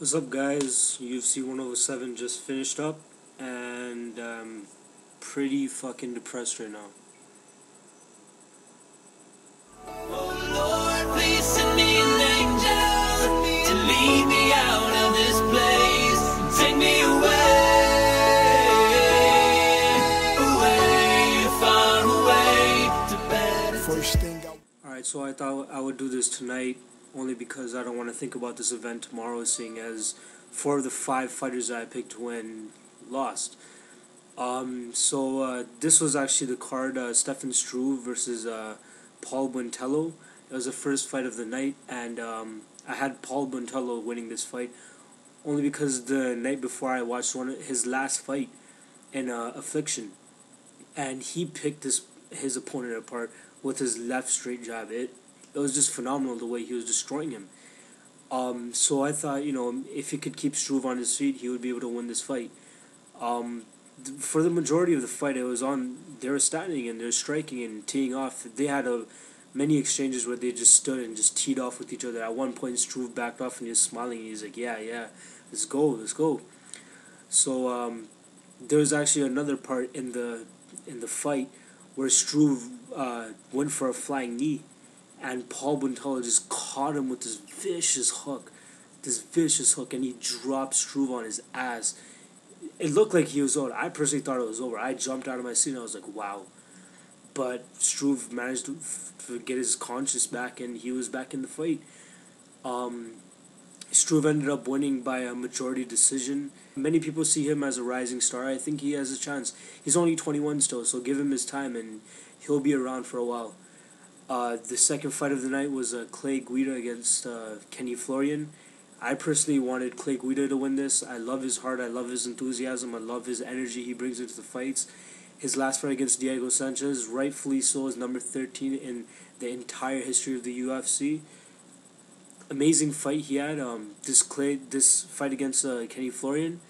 What's up, guys? UFC 107 just finished up, and I'm pretty fucking depressed right now. Oh Lord, please send me an angel to lead me out of this place and take me far away to better. First thing Alright, so I thought I would do this tonight only because I don't want to think about this event tomorrow, seeing as 4 of the 5 fighters that I picked to win lost. This was actually the card, Stefan Struve versus Paul Buentello. It was the first fight of the night, and I had Paul Buentello winning this fight only because the night before I watched his last fight in Affliction, and he picked his opponent apart with his left straight jab. It was just phenomenal the way he was destroying him. So I thought, if he could keep Struve on his feet, he would be able to win this fight. For the majority of the fight, they were standing and they were striking and teeing off. They had many exchanges where they just stood and just teed off with each other. At one point, Struve backed off and he was smiling and he's like, yeah, let's go. So there was actually another part in the fight where Struve went for a flying knee, and Paul Buentello just caught him with this vicious hook, and he dropped Struve on his ass. It looked like he was over. I personally thought it was over. I jumped out of my seat and I was like, wow. But Struve managed to get his conscience back, and he was back in the fight. Struve ended up winning by a majority decision. Many people see him as a rising star. I think he has a chance. He's only 21 still, so give him his time and he'll be around for a while. The second fight of the night was Clay Guida against Kenny Florian. I personally wanted Clay Guida to win this. I love his heart. I love his enthusiasm. I love his energy he brings into the fights. His last fight against Diego Sanchez, rightfully so, is number 13 in the entire history of the UFC. Amazing fight he had. This fight against Kenny Florian,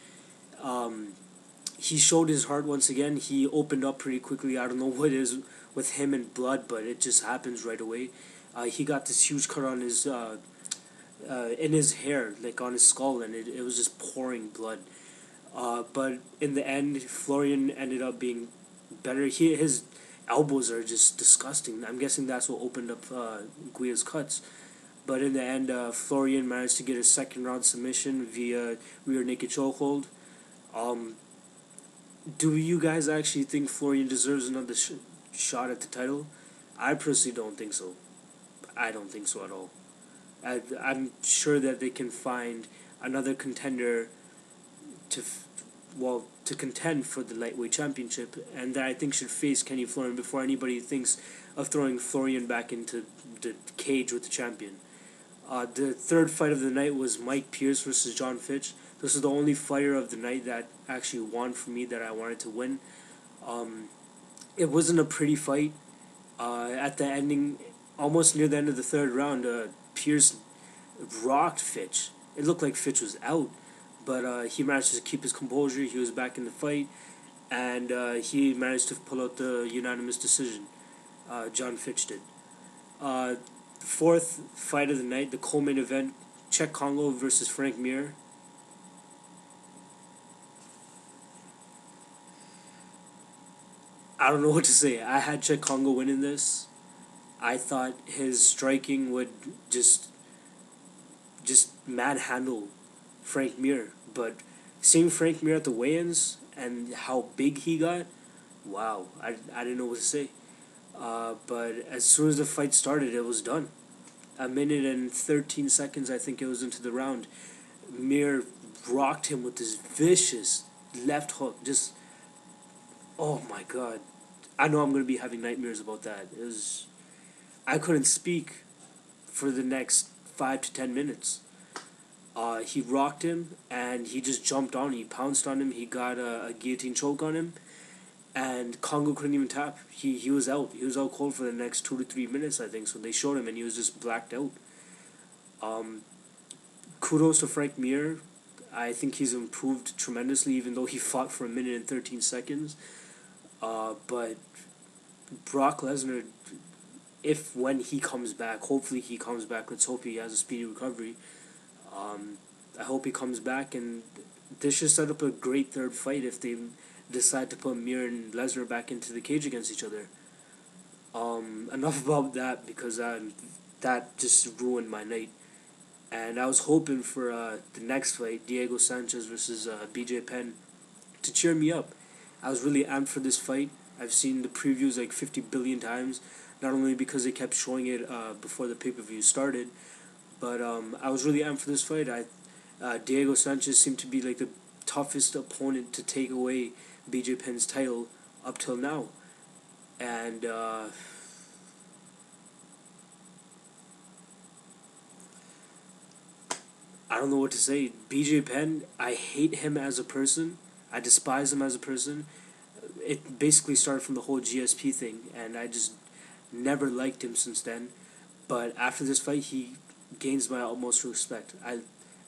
he showed his heart once again. He opened up pretty quickly. I don't know what it is with him and blood, but it just happens right away. He got this huge cut on his in his hair, like on his skull, and it was just pouring blood. But in the end, Florian ended up being better. His elbows are just disgusting. I'm guessing that's what opened up Guida's cuts. But in the end, Florian managed to get a second round submission via rear naked chokehold. Do you guys actually think Florian deserves another shot at the title? I personally don't think so. I don't think so at all. I'm sure that they can find another contender to contend for the lightweight championship, and that I think should face Kenny Florian before anybody thinks of throwing Florian back into the cage with the champion. The third fight of the night was Mike Pierce versus Jon Fitch. This is the only fighter of the night that actually won for me that I wanted to win. It wasn't a pretty fight. At the ending, almost near the end of the third round, Pierce rocked Fitch. It looked like Fitch was out, but he managed to keep his composure. He was back in the fight, and he managed to pull out the unanimous decision. Jon Fitch did. Fourth fight of the night, the co-main event, Czech Congo versus Frank Mir. I don't know what to say. I had Czech Congo winning this. I thought his striking would just manhandle Frank Mir, but seeing Frank Mir at the weigh-ins and how big he got, wow, I didn't know what to say. But as soon as the fight started, it was done. A minute and 13 seconds, I think it was into the round, Mir rocked him with this vicious left hook. Just, oh my god. I know I'm going to be having nightmares about that. I couldn't speak for the next 5 to 10 minutes. He rocked him, and he just jumped on him. He pounced on him. He got a guillotine choke on him. And Congo couldn't even tap. He was out. He was out cold for the next 2 to 3 minutes, I think. So they showed him, and he was just blacked out. Kudos to Frank Mir. I think he's improved tremendously, even though he fought for a minute and 13 seconds. But Brock Lesnar, when he comes back, hopefully he comes back. Let's hope he has a speedy recovery. I hope he comes back, and this should set up a great third fight if they decide to put Mir and Lesnar back into the cage against each other. Enough about that, because that just ruined my night. And I was hoping for the next fight, Diego Sanchez versus BJ Penn, to cheer me up. I was really amped for this fight. I've seen the previews like 50 billion times, not only because they kept showing it before the pay-per-view started, but I was really amped for this fight. Diego Sanchez seemed to be like the toughest opponent to take away BJ Penn's title up till now. And I don't know what to say. BJ Penn, I hate him as a person. I despise him as a person. It basically started from the whole GSP thing, and I just never liked him since then. But after this fight, he gains my utmost respect. I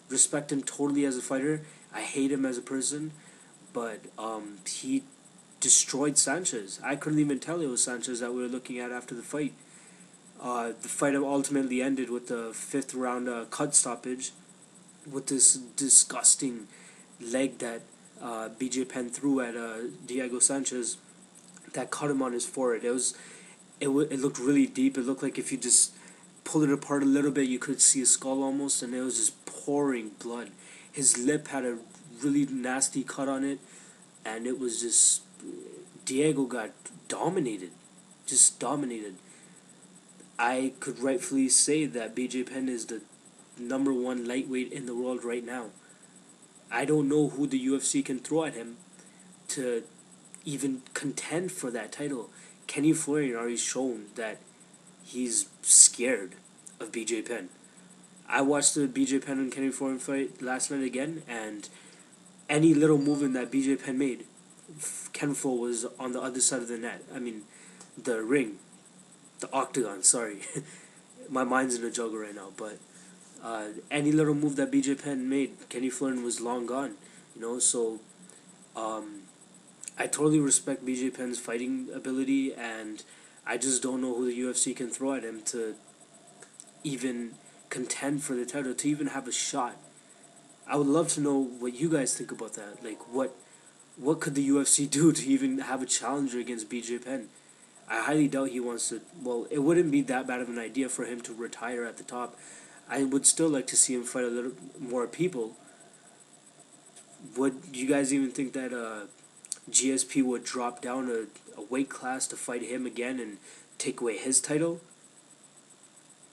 respect him totally as a fighter. I hate him as a person, but he destroyed Sanchez. I couldn't even tell it was Sanchez that we were looking at after the fight. The fight ultimately ended with the 5th round cut stoppage, with this disgusting leg that BJ Penn threw at Diego Sanchez that cut him on his forehead. It looked really deep. It looked like if you just pull it apart a little bit, you could see a skull almost, and it was just pouring blood. His lip had a really nasty cut on it, and it was just, Diego got dominated, just dominated. I could rightfully say that BJ Penn is the #1 lightweight in the world right now. I don't know who the UFC can throw at him to even contend for that title. Kenny Florian already shown that he's scared of BJ Penn. I watched the BJ Penn and Kenny Florian fight last night again, and any little movement that BJ Penn made, Ken Flo was on the other side of the net. I mean, the ring, the octagon, sorry. My mind's in a juggle right now, but any little move that BJ Penn made, Kenny Florian was long gone. So I totally respect BJ Penn's fighting ability, and I just don't know who the UFC can throw at him to even contend for the title, to even have a shot. I would love to know what you guys think about that. Like, what could the UFC do to even have a challenger against BJ Penn? I highly doubt he wants to. Well, it wouldn't be that bad of an idea for him to retire at the top. I would still like to see him fight a little more people. Would you guys even think that GSP would drop down a weight class to fight him again and take away his title?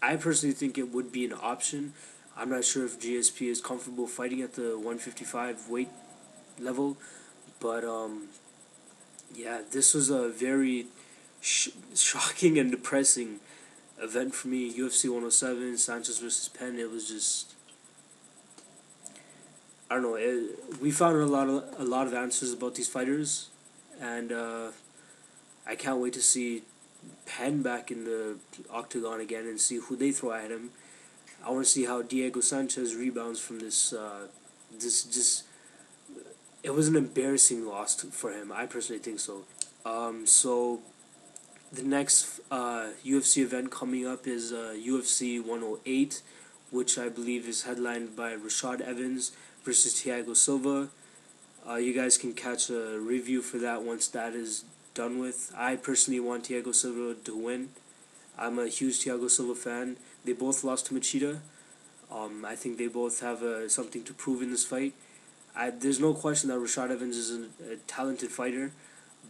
I personally think it would be an option. I'm not sure if GSP is comfortable fighting at the 155 weight level, but yeah, this was a very shocking and depressing event for me. UFC 107, Sanchez versus Penn. It was just, I don't know. We found a lot of answers about these fighters, and I can't wait to see Penn back in the octagon again and see who they throw at him. I want to see how Diego Sanchez rebounds from this. It was an embarrassing loss for him. I personally think so. So the next UFC event coming up is UFC 108, which I believe is headlined by Rashad Evans versus Thiago Silva. You guys can catch a review for that once that is done with. I personally want Thiago Silva to win. I'm a huge Thiago Silva fan. They both lost to Machida. I think they both have something to prove in this fight. There's no question that Rashad Evans is a talented fighter,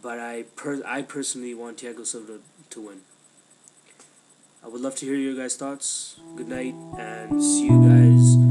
but I personally want Thiago Silva to win. I would love to hear your guys' thoughts. Good night, and see you guys